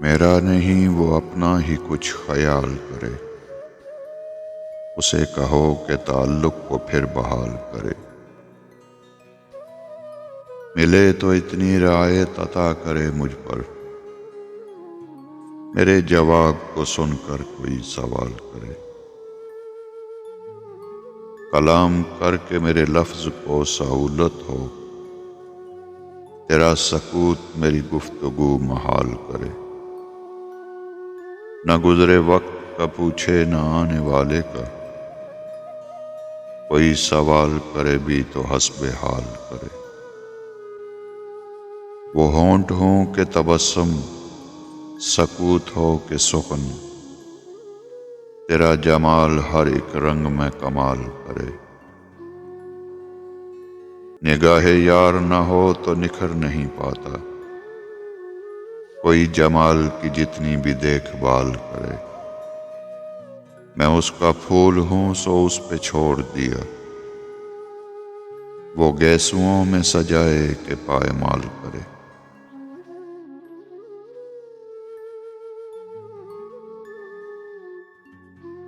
میرا نہیں وہ اپنا ہی کچھ خیال کرے، اسے کہو کہ تعلق کو پھر بحال کرے۔ ملے تو اتنی رعایت عطا کرے مجھ پر، میرے جواب کو سن کر کوئی سوال کرے۔ کلام کر کے میرے لفظ کو سہولت ہو، تیرا سکوت میری گفتگو محال کرے۔ نہ گزرے وقت کا پوچھے نہ آنے والے کا، کوئی سوال کرے بھی تو حسب حال کرے۔ وہ ہونٹ ہوں کہ تبسم، سکوت ہو کہ سخن، تیرا جمال ہر ایک رنگ میں کمال کرے۔ نگاہ یار نہ ہو تو نکھر نہیں پاتا، کوئی جمال کی جتنی بھی دیکھ بھال کرے۔ میں اس کا پھول ہوں سو اس پہ چھوڑ دیا، وہ گیسوؤں میں سجائے کہ پائمال کرے۔